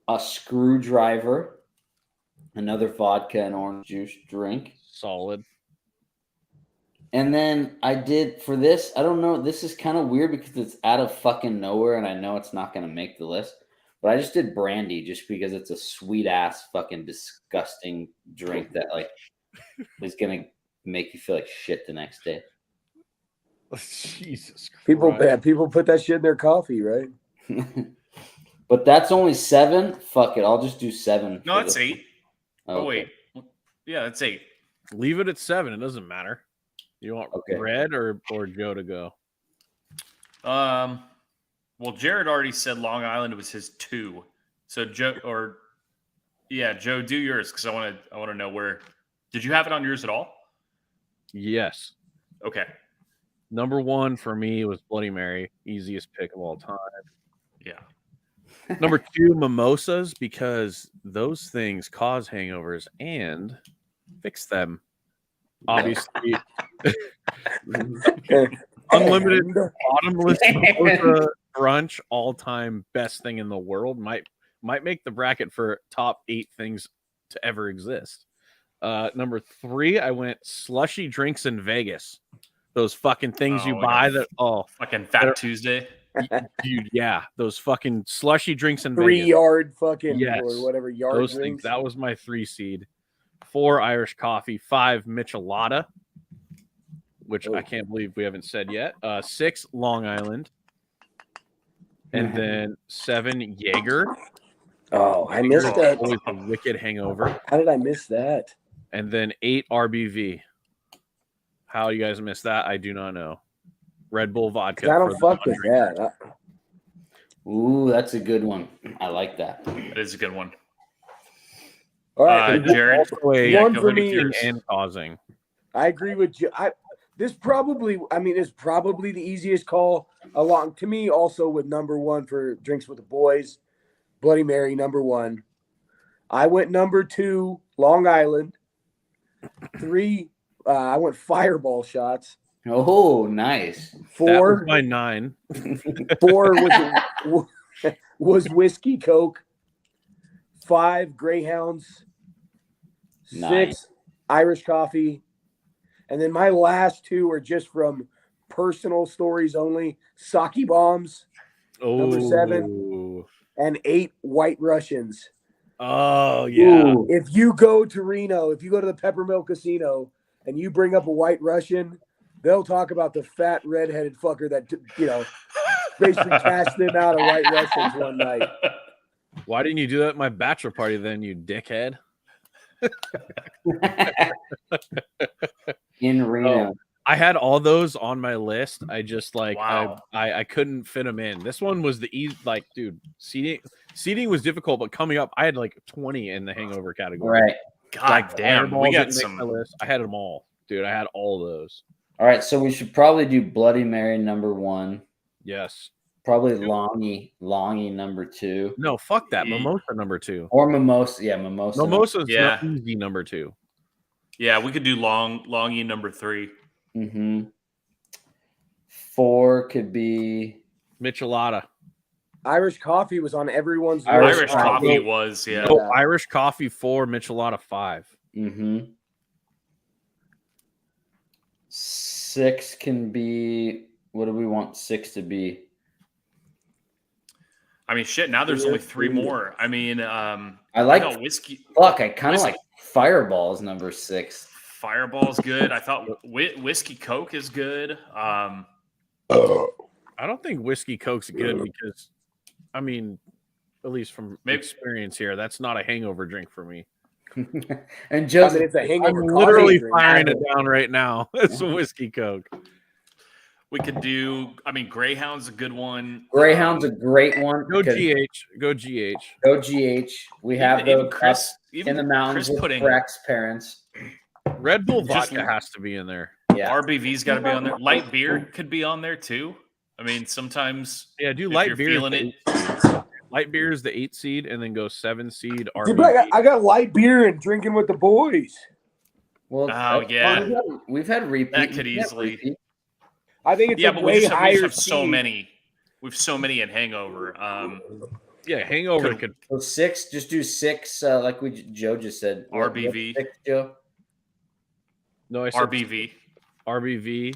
a Screwdriver, another vodka and orange juice drink. Solid. And then I did for this, I don't know, this is kind of weird because it's out of fucking nowhere and I know it's not going to make the list, but I just did brandy just because it's a sweet ass fucking disgusting drink that like is going to make you feel like shit the next day. Jesus Christ. People put that shit in their coffee, right? But that's only 7. Fuck it. I'll just do 7. No, it's 8. Okay. Oh, wait. Yeah, it's 8. Leave it at 7. It doesn't matter. You want Red or Joe to go? Well, Jared already said Long Island was his 2. So Joe, Joe, do yours because I want to know where. Did you have it on yours at all? Yes. Okay. Number 1 for me was Bloody Mary, easiest pick of all time. Yeah. Number 2, mimosas, because those things cause hangovers and fix them. Obviously, unlimited bottomless mimosa brunch, all-time best thing in the world. Might make the bracket for top 8 things to ever exist. Number 3, I went slushy drinks in Vegas. Those fucking things you buy fucking Fat Tuesday. Dude, yeah, those fucking slushy drinks in 3 Vegas. yard fucking or whatever yard those drinks. Things. That was my 3 seed. 4 Irish coffee, 5 Michelada, which I can't believe we haven't said yet. 6 Long Island, and then 7 Jaeger. Oh, I missed that. Always a wicked hangover. How did I miss that? And then 8 RBV. How you guys missed that, I do not know. Red Bull vodka. I don't fuck with that. Ooh, that's a good one. I like that. That is a good one. All right, Jared. One for me and causing. I agree with you. This is probably the easiest call along to me. Also, with number 1 for drinks with the boys, Bloody Mary, number 1. I went number 2, Long Island. 3, I went Fireball shots. Oh, nice. 4, that was my 9. 4 was whiskey Coke. 5 Greyhounds. 6 Irish coffee. And then my last 2 are just from personal stories only. Sake bombs. Number 7. And 8 White Russians. Oh, yeah. Ooh. If you go to Reno, if you go to the Peppermill Casino and you bring up a White Russian, they'll talk about the fat redheaded fucker that, basically cashed them out of White Russians one night. Why didn't you do that at my bachelor party then, you dickhead? In Reno. I had all those on my list. I just Wow. I couldn't fit them in. This one was the easy, dude, seating was difficult, but coming up, I had 20 in the hangover category. Right. God damn. We got some. My list. I had them all, dude. I had all those. All right, so we should probably do Bloody Mary number 1. Yes. Probably Longy number 2. No, fuck that. Mimosa number 2. Or Mimosa. Yeah, Mimosa. Mimosa's not easy number 2. Yeah, we could do Longy number 3. Mm-hmm. 4 could be Michelada. Irish coffee was on everyone's list. Irish coffee was, yeah. No, Irish coffee 4, Michelada 5. Mm-hmm. 6 can be, what do we want 6 to be? I mean, shit, now there's only 3 more. I mean, I like whiskey. Fuck, I kind of like Fireball's number 6. Fireball's good. I thought whiskey Coke is good. I don't think whiskey Coke's good because, I mean, at least from experience here, that's not a hangover drink for me. And Joseph, it's a hangover. I'm literally firing it down right now. It's a whiskey Coke. We could do, I mean, Greyhound's a good one. Greyhound's a great one. Go GH. Go GH. Go GH. We have those Chris, in the mountains with Breck's parents. Red Bull vodka has to be in there. Yeah. RBV's got to be on there. Light beer could be on there too. I mean, sometimes. Yeah, do light beer. Feeling it. Light beer is the 8 seed, and then go 7 seed. I got light beer and drinking with the boys. Well, yeah, we've had repeat. That could easily. I think it's but way we higher. Have so many. We've so many in Hangover. Yeah, Hangover could. So 6. Just do 6. Like Joe just said. RBV. 6, Joe. No, I said RBV. RBV.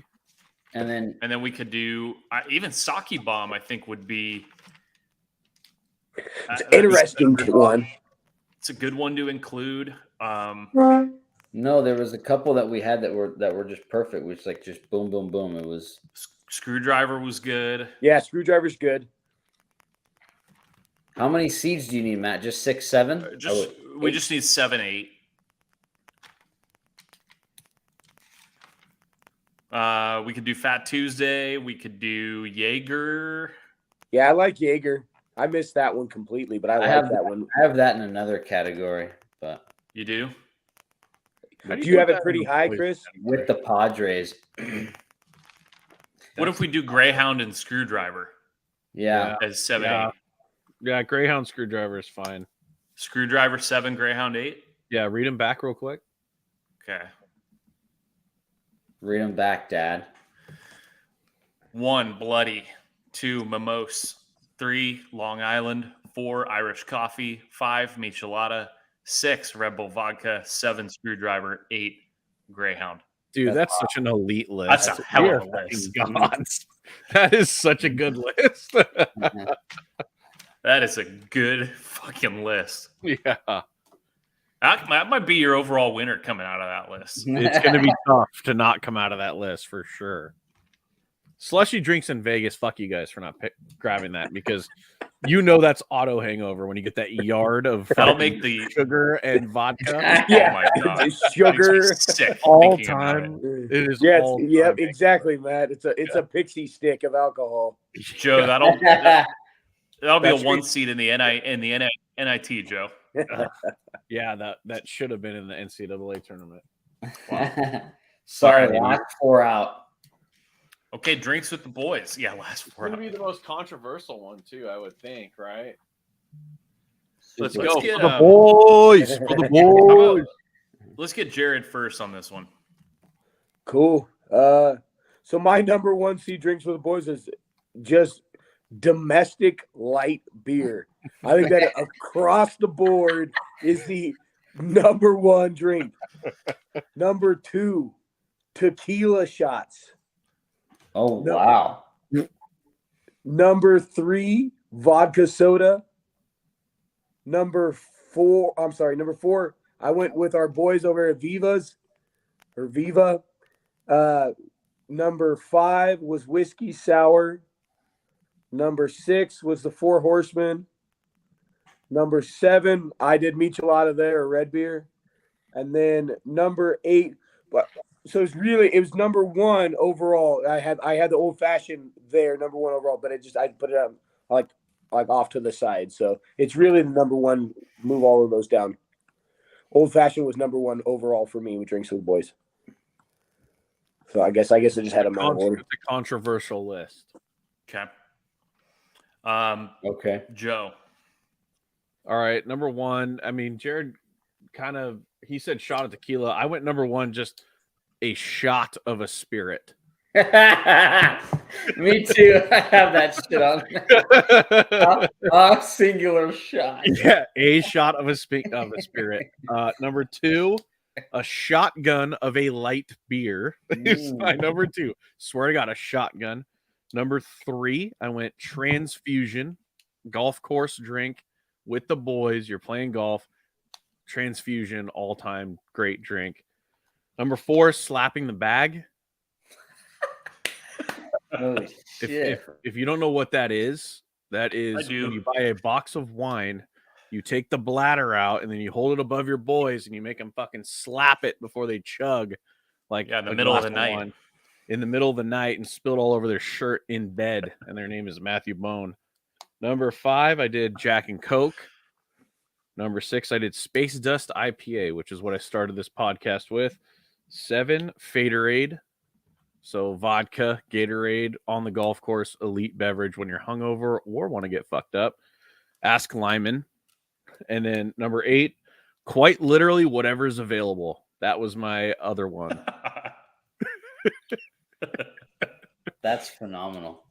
And then we could do even Sake Bomb. I think would be. It's an interesting one. It's a good one to include. No, there was a couple that we had that were just perfect. Which like just boom, boom, boom. It was Screwdriver was good. Yeah, Screwdriver's good. How many seeds do you need, Matt? Just 6, 7? We just need 7, 8. We could do Fat Tuesday. We could do Jaeger. Yeah, I like Jaeger. I missed that one completely, but I like that one. I have that in another category, but you do. Do you have it pretty high, Chris? With the Padres. What if we do Greyhound and Screwdriver? Yeah. As 7, 8. Yeah, Greyhound Screwdriver is fine. Screwdriver 7, Greyhound 8. Yeah, read them back real quick. Okay. Read them back, Dad. 1, Bloody. 2, Mimosa. 3, Long Island. 4, Irish Coffee. 5, Michelada. 6, Red Bull Vodka. 7, Screwdriver. 8, Greyhound. Dude, that's such an elite list. That's a hell of a list. That is such a good list. That is a good fucking list. Yeah. That might be your overall winner coming out of that list. It's going to be tough to not come out of that list for sure. Slushy drinks in Vegas. Fuck you guys for not grabbing that because you know that's auto hangover when you get that yard of that'll make the sugar and vodka. Yeah, oh my God. Sugar sick all time. It is. Yeah, all yep, exactly, Matt. It's a pixie stick of alcohol. Joe, that'll be a 1 seed in the NIT, Joe. Yeah, that should have been in the NCAA tournament. Wow. Sorry, last 4 out. Okay, drinks with the boys. Yeah, last 4 out. It's going to be the most controversial one too, I would think, right? Let's go get for the boys. For the boys. Let's get Jared first on this one. Cool. So my number 1 seed drinks with the boys is just domestic light beer. I think that across the board is the number 1 drink. Number 2, tequila shots. Oh, wow. Number 3, vodka soda. Number 4, I went with our boys over at Viva. Number 5 was whiskey sour. Number 6 was the Four Horsemen. Number 7, I did Michelada there, or red beer. And then number 8, so it was number 1 overall. I had the old fashioned there, number 1 overall, but I put it on like off to the side. So it's really the number 1. Move all of those down. Old fashioned was number 1 overall for me with drinks with the boys. So I guess I just had them out of order. It's a controversial list. Okay. Okay. Joe. All right, number one. I mean, Jared he said shot of tequila. I went number one, just a shot of a spirit. Me too. I have that shit on. A singular shot. Yeah, a shot of a spirit. Number two, a shotgun of a light beer. Is my number two. Swear to God, a shotgun. Number three, I went transfusion, golf course drink with the boys. You're playing golf. Transfusion, all time great drink. Number four, slapping the bag. Holy shit. If you don't know what that is when you buy a box of wine, you take the bladder out and then you hold it above your boys and you make them fucking slap it before they chug, like in the middle of the night. In the middle of the night and spill it all over their shirt in bed. And their name is Matthew Bone. Number five, I did Jack and Coke. Number six, I did Space Dust IPA, which is what I started this podcast with. 7, Faderade. So vodka, Gatorade on the golf course, elite beverage when you're hungover or want to get fucked up. Ask Lyman. And then number 8, quite literally whatever's available. That was my other one. That's phenomenal.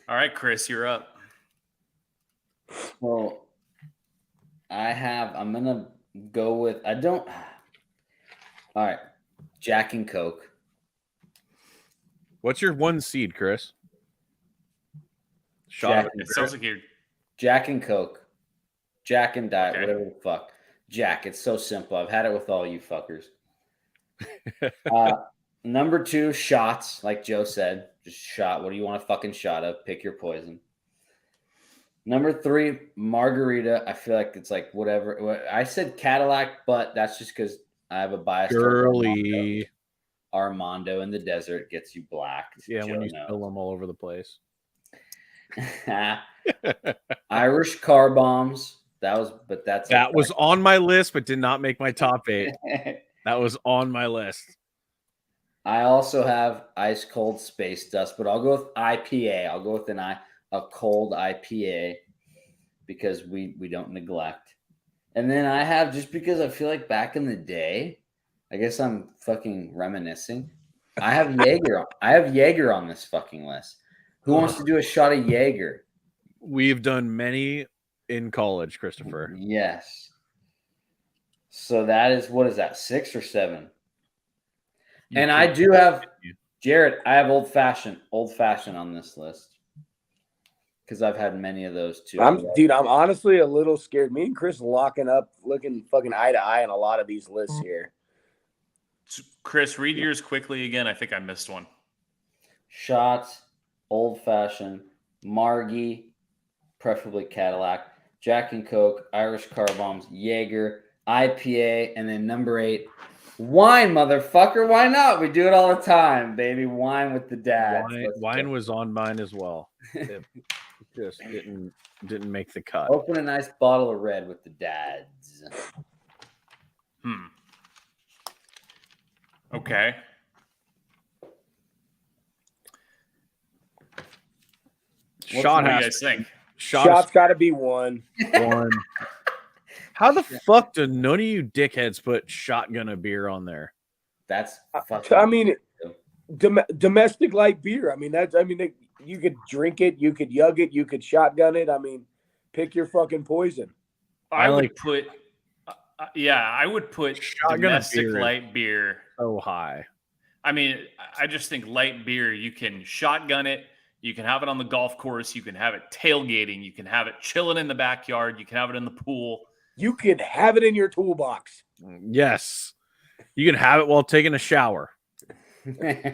All right, Chris, you're up. Well, I'm going to go with, all right, Jack and Coke. What's your one seed, Chris? It sounds like you're Jack and Coke. Jack and Diet, whatever the fuck. Jack, it's so simple. I've had it with all you fuckers. Number 2, shots, like Joe said. Just shot. What do you want a fucking shot of? Pick your poison. Number 3, margarita. I feel like it's like whatever. I said Cadillac, but that's just because I have a bias. Girly. Armando in the desert gets you black. Yeah, Joe when you spill them all over the place. Irish car bombs. That was on my list, but did not make my top 8. That was on my list. I also have ice cold space dust, but I'll go with IPA. I'll go with a cold IPA because we don't neglect. And then I have, just because I feel like back in the day, I guess I'm fucking reminiscing. I have Jaeger. I have Jaeger on this fucking list. Who wants to do a shot of Jaeger? We've done many in college, Christopher. Yes. So that is, what is that, 6 or 7? And I do have, Jared, I have old fashioned on this list. Because I've had many of those too. I'm honestly a little scared. Me and Chris locking up, looking fucking eye to eye on a lot of these lists here. Chris, read yours quickly again. I think I missed one. Shots, old fashioned, Margie, preferably Cadillac, Jack and Coke, Irish car bombs, Jaeger, IPA, and then number 8, wine, motherfucker. Why not? We do it all the time, baby. Wine with the dad. Wine was on mine as well. It just didn't make the cut. Open a nice bottle of red with the dads. Okay. What do you guys think? Shot's got to be 1. How the fuck do none of you dickheads put shotgun a beer on there? That's domestic light beer. You could drink it, you could yug it, you could shotgun it. Pick your fucking poison. I would put domestic light beer so high. I just think light beer, you can shotgun it. You can have it on the golf course. You can have it tailgating. You can have it chilling in the backyard. You can have it in the pool. You can have it in your toolbox. Yes. You can have it while taking a shower.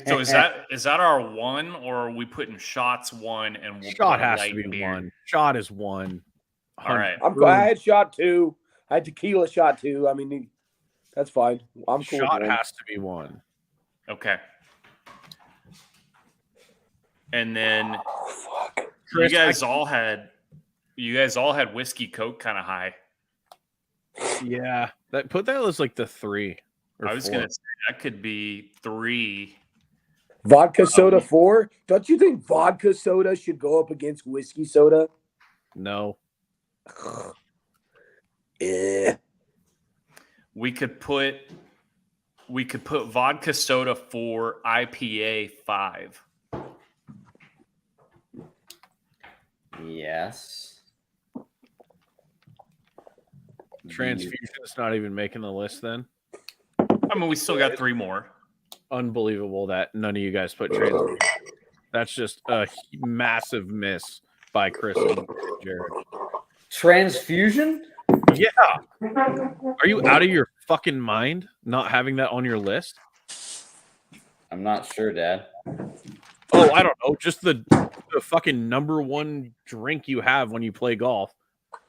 So is that our 1, or are we putting shots 1 and we'll shot has to be beer? 1. Shot is 1. All right. I had shot 2. I had tequila shot 2. That's fine. I'm cool. Shot has to be 1. Okay. And then Chris, you guys all had whiskey Coke kind of high. Yeah, put that as like the 3. I was going to say that could be 3. Vodka soda 4? Don't you think vodka soda should go up against whiskey soda? No. Eh. We could put vodka soda 4, IPA 5. Yes. Transfusion's not even making the list then. I mean, we still got 3 more. Unbelievable that none of you guys put transfusion. That's just a massive miss by Chris and Jared. Transfusion? Yeah. Are you out of your fucking mind not having that on your list? I'm not sure, Dad. Oh, I don't know. Just the fucking number one drink you have when you play golf,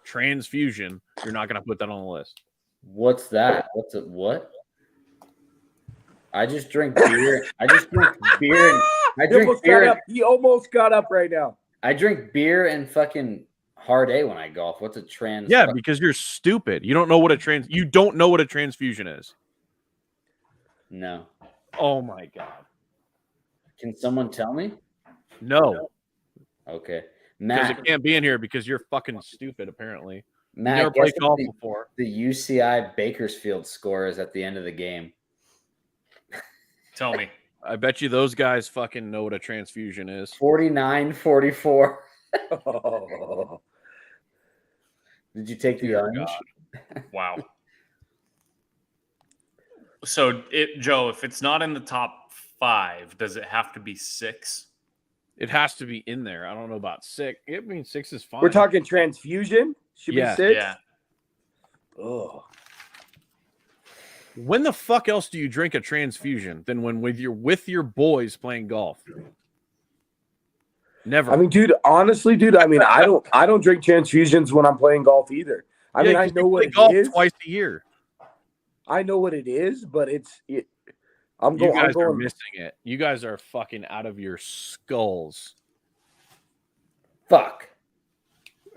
transfusion. You're not going to put that on the list. What's that? What's it? What? I just drink beer. I just drink beer. He almost got up right now. I drink beer and fucking hard A when I golf. What's a trans? Yeah, because you're stupid. You don't know what a transfusion is. No. Oh my god. Can someone tell me? No. Okay. Because Matt, it can't be in here because you're fucking stupid, apparently. Matt, Never played golf before. The UCI Bakersfield score is at the end of the game. Tell me. I bet you those guys fucking know what a transfusion is. 49-44. Oh. Did you take the orange? Wow. So, Joe, if it's not in the top 5, does it have to be 6? It has to be in there. I don't know about 6. I mean, 6 is fine. We're talking transfusion? Should be 6? Yeah. Oh. When the fuck else do you drink a transfusion than when with your boys playing golf? Never. I mean, dude, honestly, I mean, I don't drink transfusions when I'm playing golf either. I mean, I know what it is. Twice a year. I know what it is, but You guys are missing it. You guys are fucking out of your skulls. Fuck.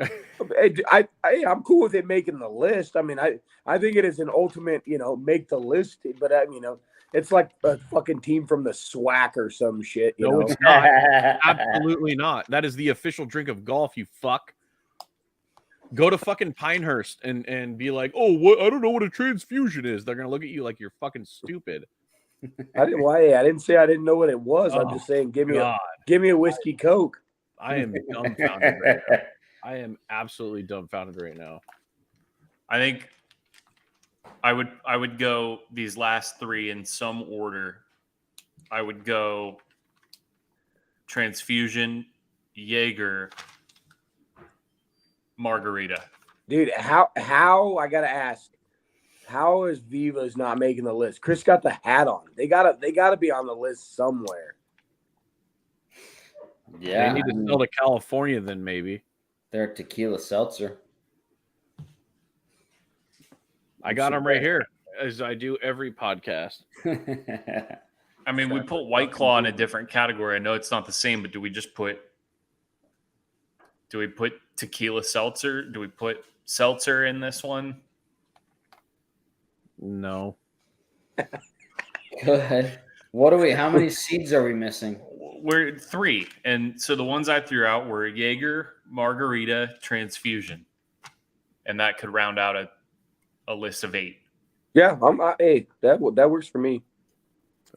I'm cool with it making the list. I mean, I think it is an ultimate, make the list. But it's like a fucking team from the SWAC or some shit. No, it's not. Absolutely not. That is the official drink of golf. You fuck. Go to fucking Pinehurst and be like, oh, what? I don't know what a transfusion is. They're gonna look at you like you're fucking stupid. I didn't say I didn't know what it was. I'm just saying, give me a whiskey Coke. I am dumbfounded right now. I am absolutely dumbfounded right now. I think I would go these last 3 in some order. I would go transfusion, Jaeger, margarita. Dude, how I gotta ask, how is Viva's not making the list? Chris got the hat on. They gotta be on the list somewhere. Yeah, they need to sell to California then maybe. They're tequila seltzer. I got them right here, as I do every podcast. I mean, we put White Claw in a different category. I know it's not the same, but do we put tequila seltzer? Do we put seltzer in this one? No. Go ahead. How many seeds are we missing? We're 3. And so the ones I threw out were Jaeger, margarita, transfusion. And that could round out a list of 8. Yeah, that works for me.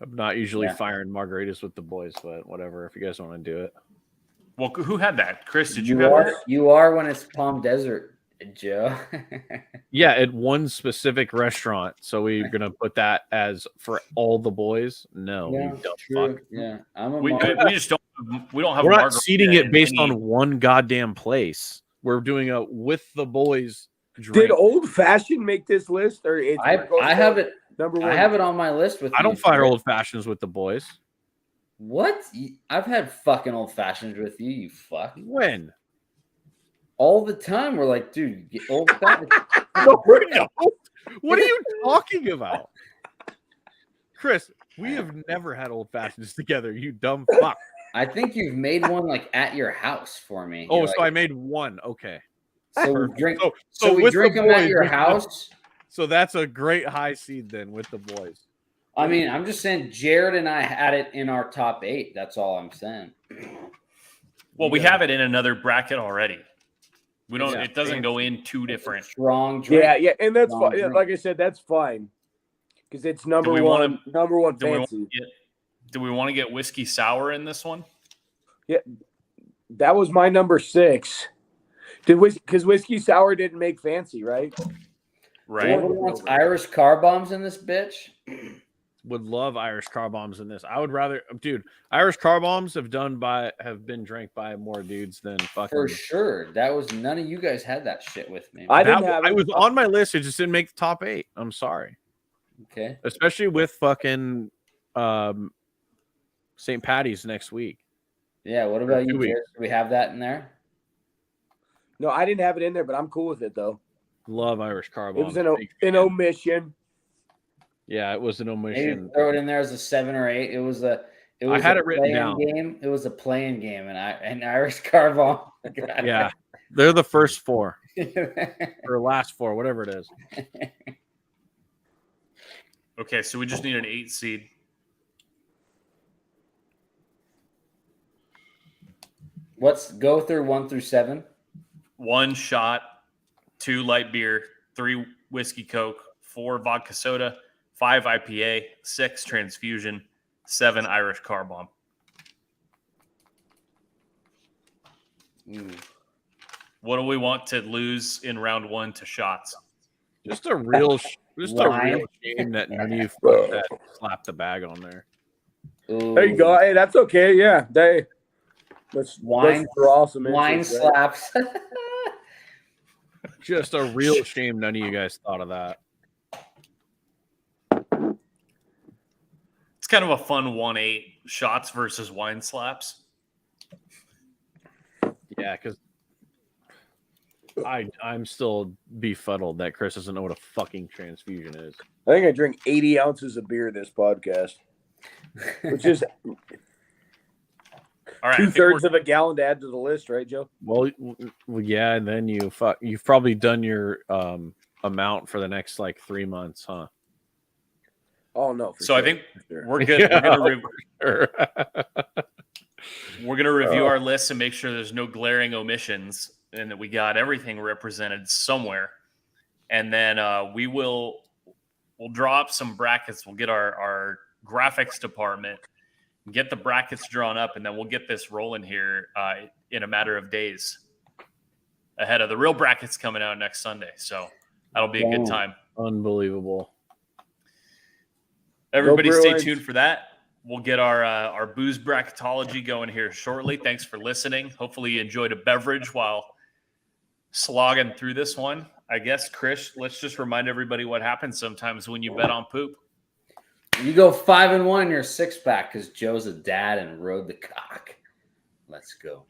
I'm not usually firing margaritas with the boys, but whatever. If you guys want to do it. Well, who had that? Chris, did you have that? You are when it's Palm Desert, Joe. Yeah, at one specific restaurant. So we're gonna put that as for all the boys. No, yeah, you dumb true. fuck. Yeah, we just don't. We don't have. We're not seating it based on one goddamn place. We're doing a with the boys drink. Did Old Fashioned make this list, or I have it number 1? I have it on my list with. I don't fire Old Fashions with the boys. What? I've had fucking Old Fashions with you. You fuck. When? All the time. We're like, dude, get Old Fashioned. What are you talking about? Chris, we have never had Old Fashions together, you dumb fuck. I think you've made one like at your house for me. Oh, so I made one. Okay. So we drink with them the at boys, your house. So that's a great high seed then with the boys. I mean, I'm just saying Jared and I had it in our top 8. That's all I'm saying. Well, we have it in another bracket already. We don't. Yeah, it doesn't go in two different. Strong drink. Yeah, and that's Strong fine. drink. Like I said, that's fine because it's number we one. Number one Do we want fancy. do we want to get whiskey sour in this one? Yeah, that was my number 6. Because whiskey sour didn't make fancy, right? Right. Nobody wants Irish car bombs in this bitch. Would love Irish car bombs in this. I would rather, dude. Irish car bombs have been drank by more dudes than fucking. For sure, that was none of you guys had that shit with me. I didn't have it. I was on my list. It just didn't make the top 8. I'm sorry. Okay. Especially with fucking St. Patty's next week. Yeah. What about you, 2 weeks. Jared? Do we have that in there? No, I didn't have it in there, but I'm cool with it though. Love Irish car It bombs. was an omission. Yeah, it was an omission. Maybe throw it in there as a 7 or 8. It was I had it written down. Game. It was a playing game, and Irish car bomb. Yeah, they're the first 4 or last 4, whatever it is. Okay, so we just need an 8 seed. Let's go through 1 through 7. 1 shot, 2 light beer, 3 whiskey Coke, 4 vodka soda, 5 IPA, 6 transfusion, 7 Irish car bomb. What do we want to lose in round 1 to shots? Just a real shame that none of you slapped the bag on there. Ooh. There you go. Hey, that's okay. Yeah, let's draw some wine interest, right? slaps. Just a real shame none of you guys thought of that. It's kind of a fun 1-8 shots versus wine slaps. Yeah, because I'm still befuddled that Chris doesn't know what a fucking transfusion is. I think I drink 80 ounces of beer this podcast, which is All right, 2/3 of a gallon to add to the list, right, Joe? Well, yeah, and then you've probably done your amount for the next like 3 months, huh? Oh no! So sure. I think we're good. We're gonna review our list and make sure there's no glaring omissions and that we got everything represented somewhere. And then we'll draw up some brackets. We'll get our graphics department, get the brackets drawn up, and then we'll get this rolling here in a matter of days ahead of the real brackets coming out next Sunday. So that'll be a good time. Unbelievable. Everybody stay tuned for that. We'll get our booze bracketology going here shortly. Thanks for listening. Hopefully you enjoyed a beverage while slogging through this one. I guess, Chris, let's just remind everybody what happens sometimes when you bet on poop. You go 5-1 in your 6-pack because Joe's a dad and rode the cock. Let's go.